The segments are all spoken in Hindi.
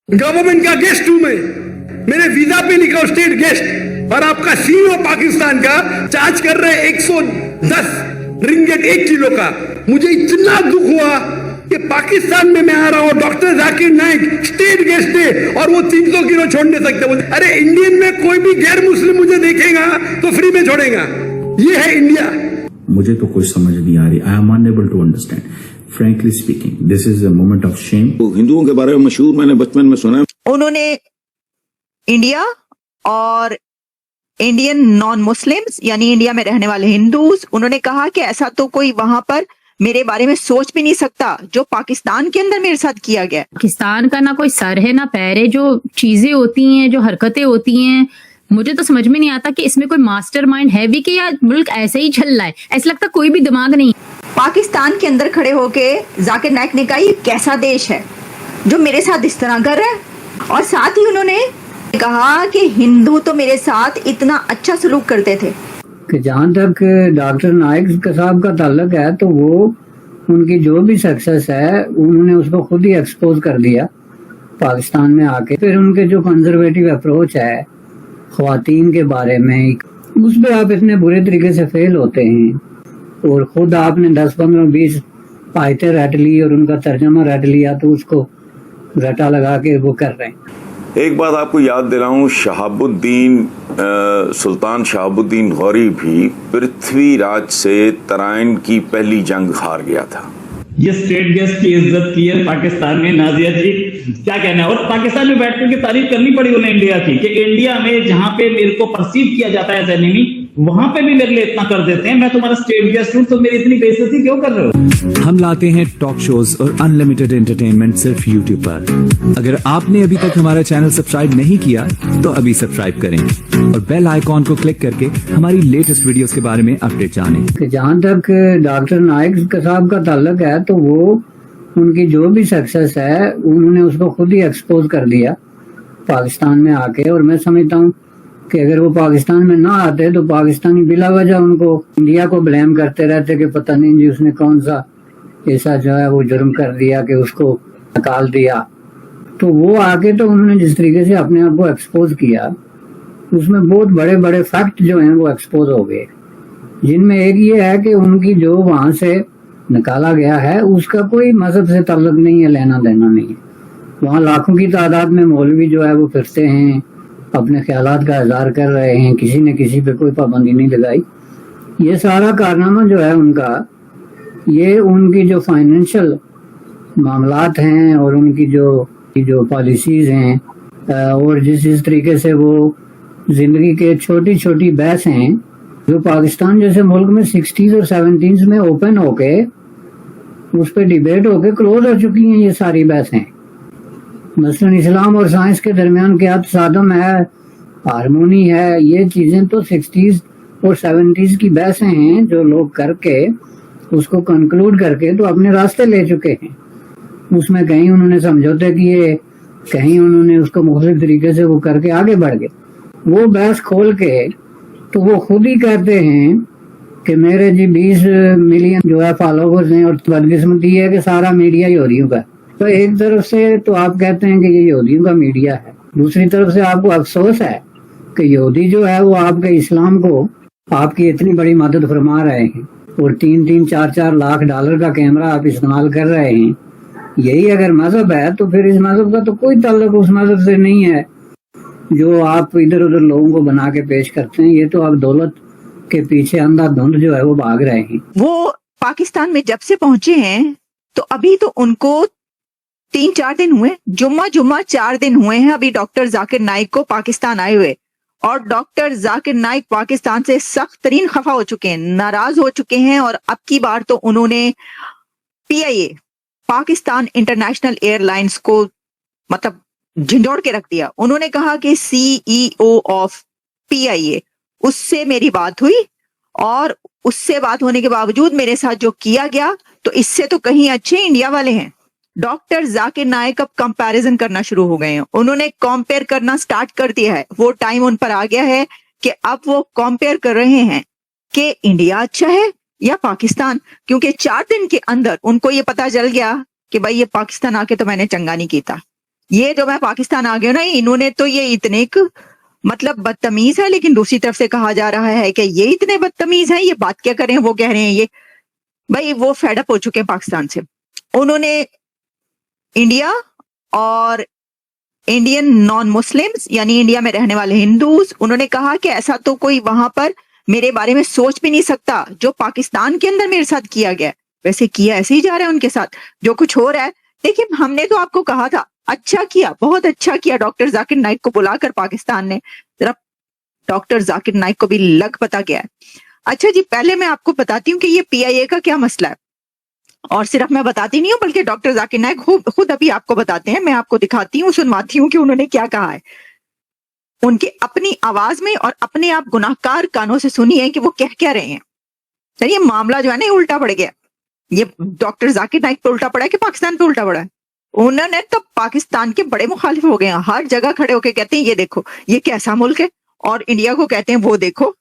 गवर्नमेंट का गेस्ट हूं मैं, मेरे वीजा पे लिखा हूं स्टेट गेस्ट, और आपका सीईओ पाकिस्तान का चार्ज कर रहे 110 रिंगेट 1 किलो का। मुझे इतना दुख हुआ कि पाकिस्तान में मैं आ रहा हूं, doctor Zakir Naik state guest है और वो 300 किलो छोड़ नहीं सकते। बोलते अरे इंडियन में कोई भी गैर मुस्लिम मुझे देखेगा तो फ्री में छोड़ेगा। ये है इंडिया। मुझे तो कुछ समझ नहीं आ रही। I am unable to understand. Frankly speaking, this is a moment of shame. हिंदुओं के बारे में मशहूर मैंने बचपन में सुना। उन्होंने इंडिया और इंडियन नॉन मुस्लिम्स यानी इंडिया में रहने वाले हिंदूज, उन्होंने कहा कि ऐसा तो कोई वहां पर मेरे बारे में सोच भी नहीं सकता जो पाकिस्तान के अंदर मेरे साथ किया गया। पाकिस्तान का ना कोई सर है ना पैर है। जो चीजें होती हैं, जो हरकतें होती हैं, मुझे तो समझ में नहीं आता कि इसमें कोई मास्टरमाइंड है भी कि या मुल्क ऐसे ही चल रहा है। ऐसा लगता कोई भी दिमाग नहीं। पाकिस्तान के अंदर खड़े होके जाकिर नाइक ने कहा ये कैसा देश है जो मेरे साथ इस तरह कर रहा है, और साथ ही उन्होंने कहा कि हिंदू तो मेरे साथ इतना अच्छा सलूक करते थे। कि जहाँ तक डॉक्टर नाइक साहब का ताल्लुक है तो वो उनकी जो भी सक्सेस है उन्होंने उसको खुद ही एक्सपोज कर दिया पाकिस्तान में आके। फिर उनके जो कंजर्वेटिव अप्रोच है ख्वातीन के बारे में, उस पर आप इतने बुरे तरीके से फेल होते हैं, और खुद आपने 10, 15, 20 आयतें रट ली और उनका तर्जमा रट लिया तो उसको रटा लगा के वो कर रहे हैं। एक बात आपको याद दिलाऊं, सुल्तान शहाबुद्दीन गौरी भी पृथ्वीराज से तराइन की पहली जंग हार गया था। ये स्टेट गेस्ट की इज्जत की है पाकिस्तान में। नाजिया जी क्या कहना है? और पाकिस्तान में बैठ करके तारीफ करनी पड़ी उन्हें इंडिया की कि इंडिया में जहां पे मेरे को परसीव किया जाता है एज एनिमी, वहां पे भी मेरे लिए इतना कर देते हैं। मैं तुम्हारा स्टेट गेस्ट हूं तो मेरी इतनी बेइज्जती क्यों कर रहे हो? हम लाते हैं टॉक शोज और अनलिमिटेड एंटरटेनमेंट सिर्फ YouTube पर। अगर आपने अभी तक हमारा चैनल सब्सक्राइब नहीं किया तो अभी सब्सक्राइब करें और बेल आइकॉन को क्लिक करके हमारी लेटेस्ट वीडियोस के बारे में अपडेट जानें। कि जहाँ तक डॉक्टर नाइक साहब का ताल्लुक है तो वो उनकी जो भी सक्सेस है उन्होंने उसको खुद ही एक्सपोज कर दिया पाकिस्तान में आके। और मैं समझता हूँ कि अगर वो पाकिस्तान में ना आते तो पाकिस्तानी बिला वजह उनको इंडिया को ब्लेम करते रहते कि पता नहीं जी उसने कौन सा ऐसा जो है वो जुर्म कर दिया कि उसको निकाल दिया। तो वो आके तो उन्होंने जिस तरीके से अपने आप को एक्सपोज किया उसमें बहुत बड़े बड़े फैक्ट जो हैं वो एक्सपोज हो गए, जिनमें एक ये है कि उनकी जो वहां से निकाला गया है उसका कोई मजहब से ताल्लुक नहीं है, लेना देना नहीं है। वहाँ लाखों की तादाद में मौलवी जो है वो फिरते हैं, अपने ख्यालात का इजहार कर रहे हैं, किसी ने किसी पे कोई पाबंदी नहीं लगाई। ये सारा कारनामा जो है उनका, ये उनकी जो फाइनेंशियल मामलात हैं और उनकी जो पॉलिसीज हैं और जिस तरीके से वो जिंदगी के छोटी छोटी बहस हैं जो पाकिस्तान जैसे मुल्क में 60s और 70s में ओपन होके उस पर डिबेट होके क्लोज हो चुकी हैं। ये सारी बहसें मसलन इस्लाम और साइंस के दरमियान क्या तसादम है, हारमोनी है, ये चीजें तो 60s और 70s की बहसें हैं जो लोग करके उसको कंक्लूड करके तो अपने रास्ते ले चुके हैं। उसमें कहीं उन्होंने समझौते किए, कहीं उन्होंने उसको मुख्तलिफ तरीके से वो करके आगे बढ़ गए। वो बहस खोल के तो वो खुद ही कहते हैं कि मेरे जी 20 मिलियन जो है फॉलोवर्स हैं, और बदकिस्मती है कि सारा मीडिया यहूदियों का। तो एक तरफ से तो आप कहते हैं कि ये यहूदियों का मीडिया है, दूसरी तरफ से आपको अफसोस है कि यहूदी जो है वो आपके इस्लाम को आपकी इतनी बड़ी मदद फरमा रहे हैं और 3-3, 4-4 लाख डॉलर का कैमरा आप इस्तेमाल कर रहे हैं। यही अगर मजहब है तो फिर इस मजहब का तो कोई ताल्लुक उस मजहब से नहीं है जो आप इधर उधर लोगों को बना के पेश करते हैं। ये तो आप दौलत के पीछे अंधाधुंध जो है वो भाग रहे हैं। वो पाकिस्तान में जब से पहुंचे हैं तो अभी तो उनको 3-4 दिन हुए, जुम्मा 4 दिन हुए हैं अभी डॉक्टर जाकिर नाइक को पाकिस्तान आए हुए। और डॉक्टर जाकिर नाइक पाकिस्तान से सख्त तरीन खफा हो चुके हैं, नाराज हो चुके हैं। और अब की बार तो उन्होंने PIA पाकिस्तान इंटरनेशनल एयरलाइंस को मतलब झंझोड़ के रख दिया। उन्होंने कहा कि CEO ऑफ PIA उससे मेरी बात हुई और उससे बात होने के बावजूद मेरे साथ जो किया गया तो इससे तो कहीं अच्छे इंडिया वाले हैं। डॉक्टर जाकिर नाइक अब कंपैरिजन करना शुरू हो गए हैं, उन्होंने कंपेयर करना स्टार्ट कर दिया है। वो टाइम उन पर आ गया है कि अब वो कंपेयर कर रहे हैं कि इंडिया अच्छा है या पाकिस्तान, क्योंकि 4 दिन के अंदर उनको ये पता चल गया कि भाई ये पाकिस्तान आके तो मैंने चंगा नहीं किया। ये जो मैं पाकिस्तान आ गया ना, इन्होंने तो ये इतने मतलब बदतमीज है, लेकिन दूसरी तरफ से कहा जा रहा है कि ये इतने बदतमीज हैं, ये बात क्या करें, वो कह रहे हैं ये भाई वो फेडअप हो चुके हैं पाकिस्तान से। उन्होंने इंडिया और इंडियन नॉन मुस्लिम्स यानी इंडिया में रहने वाले हिंदूज, उन्होंने कहा कि ऐसा तो कोई वहां पर मेरे बारे में सोच भी नहीं सकता जो पाकिस्तान के अंदर मेरे साथ किया गया। वैसे किया ऐसे ही जा रहा है उनके साथ जो कुछ हो रहा है। देखिए हमने तो आपको कहा था, अच्छा किया, बहुत अच्छा किया डॉक्टर जाकिर नाइक को बुलाकर पाकिस्तान ने। जरा डॉक्टर जाकिर नाइक को भी लग पता गया है। अच्छा जी, पहले मैं आपको बताती हूँ कि ये PIA का क्या मसला है, और सिर्फ मैं बताती नहीं हूँ बल्कि डॉक्टर जाकिर नाइक खुद अभी आपको बताते हैं। मैं आपको दिखाती हूँ, सुनवाती हूँ कि उन्होंने क्या कहा है। उनके अपनी आवाज में और अपने आप गुनाहगार कानों से सुनिए कि वो क्या रहे हैं। चलिए, मामला जो है ना उल्टा पड़ गया। ये डॉक्टर जाकिर नाइक पे उल्टा पड़ा है कि पाकिस्तान पे उल्टा पड़ा है? उन्होंने तो पाकिस्तान के बड़े मुखालिफ हो गए हैं, हर जगह खड़े होकर कहते हैं ये देखो ये कैसा मुल्क है, और इंडिया को कहते हैं वो देखो।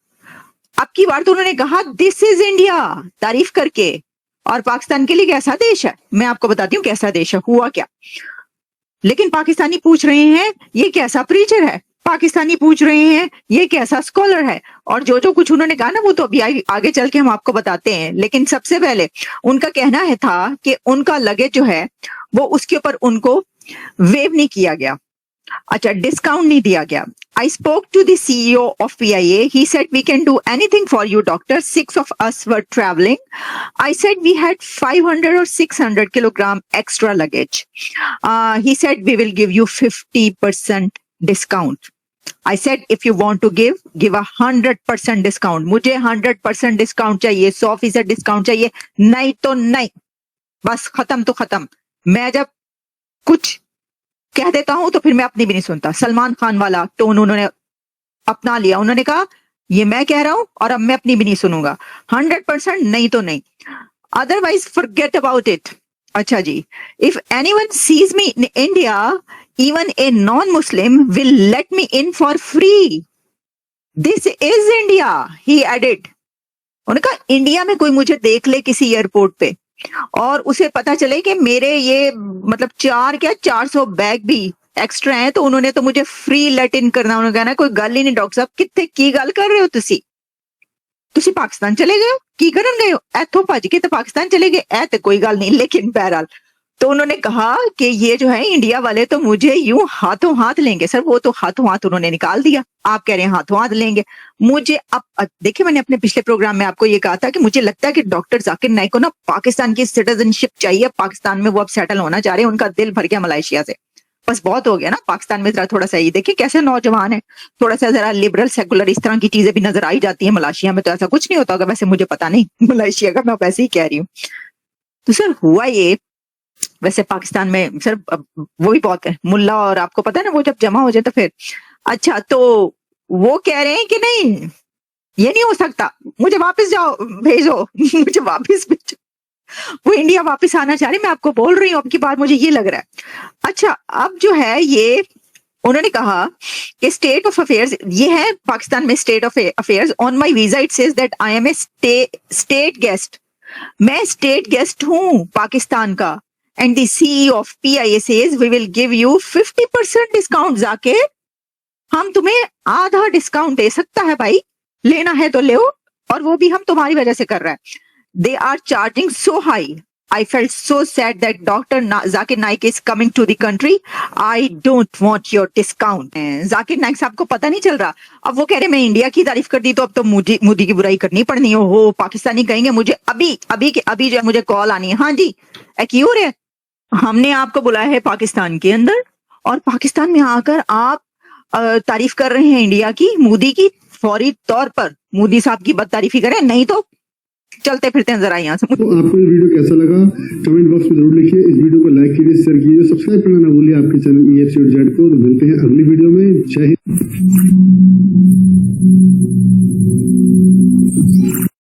अब की बार तो उन्होंने कहा दिस इज इंडिया तारीफ करके, और पाकिस्तान के लिए कैसा देश है। मैं आपको बताती हूँ कैसा देश है, हुआ क्या। लेकिन पाकिस्तानी पूछ रहे हैं ये कैसा प्रीचर है, पाकिस्तानी पूछ रहे हैं ये कैसा स्कॉलर है, और जो कुछ उन्होंने कहा ना वो तो अभी आगे चल के हम आपको बताते हैं। लेकिन सबसे पहले उनका कहना है था कि उनका लगेज जो है वो उसके ऊपर उनको वेव नहीं किया गया, अच्छा डिस्काउंट नहीं दिया गया। I spoke to the CEO of PIA. He said we can do anything for you, doctor. 6 of us were traveling. I said we had 500 or 600 kilogram extra luggage. He said we will give you 50% discount. I said if you want to give 100% discount. मुझे 100% discount चाहिए, 100% discount चाहिए, नहीं तो नहीं, बस खत्म तो खत्म। मैं जब कुछ कह देता हूं तो फिर मैं अपनी भी नहीं सुनता। सलमान खान वाला टोन उन्होंने अपना लिया, उन्होंने कहा ये मैं कह रहा हूं और अब मैं अपनी भी नहीं सुनूंगा, 100% नहीं तो नहीं, अदरवाइज फॉरगेट अबाउट इट। अच्छा जी, if anyone sees me in India even a non Muslim will let me in for free, this is India, he added. उन्होंने कहा इंडिया में कोई मुझे देख ले किसी एयरपोर्ट पे और उसे पता चले कि मेरे ये मतलब 400 बैग भी एक्स्ट्रा हैं, तो उन्होंने तो मुझे फ्री लेट इन करना। उन्होंने कहना कोई गल ही नहीं डॉक्टर साहब, कितने की गल कर रहे हो तुसी पाकिस्तान चले गए हो, की करन गए हो, इथों भज के तो पाकिस्तान चले गए, ऐ तो कोई गल नहीं। लेकिन बहरहाल तो उन्होंने कहा कि ये जो है इंडिया वाले तो मुझे यूं हाथों हाथ लेंगे। सर वो तो हाथों हाथ उन्होंने निकाल दिया, आप कह रहे हैं हाथों हाथ लेंगे मुझे। अब देखिए, मैंने अपने पिछले प्रोग्राम में आपको ये कहा था कि मुझे लगता है कि डॉक्टर जाकिर नाइक को ना पाकिस्तान की सिटीजनशिप चाहिए, पाकिस्तान में वो अब सेटल होना चाह रहे हैं, उनका दिल भर गया मलेशिया से, बस बहुत हो गया ना पाकिस्तान में। जरा थोड़ा सा ये देखिए कैसे नौजवान है, थोड़ा सा जरा लिबरल सेकुलर इस तरह की चीजें भी नजर आई जाती है। मलेशिया में तो ऐसा कुछ नहीं होता होगा, वैसे मुझे पता नहीं मलेशिया का, मैं वैसे ही कह रही हूँ। तो सर हुआ ये, वैसे पाकिस्तान में सर वो भी बहुत है मुल्ला, और आपको पता है ना वो जब जमा हो जाए तो फिर अच्छा, तो वो कह रहे हैं कि नहीं ये नहीं हो सकता, मुझे वापस जाओ, भेजो मुझे वापस भेजो। वो इंडिया वापस आना चाह रहे, मैं आपको बोल रही हूँ अब की बार मुझे ये लग रहा है। अच्छा, अब जो है ये उन्होंने कहा कि स्टेट ऑफ अफेयर्स, ये है पाकिस्तान में state of affairs, on my visa it says that I am a state guest, मैं स्टेट गेस्ट हूं पाकिस्तान का। And the CEO of PIA says we will give you 50% discount. जाके हम तुम्हें आधा डिस्काउंट दे सकता है भाई, लेना है तो ले, और वो भी हम तुम्हारी वजह से कर रहे हैं। They are charging so high. I felt so sad that Dr. Zakir Naik is coming to the country. I don't want your discount. Zakir Naik साहब को पता नहीं चल रहा, अब वो कह रहे मैं इंडिया की तारीफ कर दी तो अब तो मोदी की बुराई करनी पड़नी हो, पाकिस्तानी कहेंगे मुझे अभी जो है मुझे कॉल आनी है। हाँ जी, क्यों रे, हमने आपको बुलाया है पाकिस्तान के अंदर, और पाकिस्तान में आकर आप तारीफ कर रहे हैं इंडिया की, मोदी की। फौरी तौर पर मोदी साहब की बदतारीफी करें, नहीं तो चलते फिरते हैं जरा यहाँ से। तो आपको ये वीडियो कैसा लगा कमेंट बॉक्स में जरूर लिखिए, इस वीडियो को लाइक कीजिए, शेयर कीजिए, सब्सक्राइब करना ना भूलिए आपके चैनल EFC.Z को। मिलते हैं अगली वीडियो में, जय हिंद।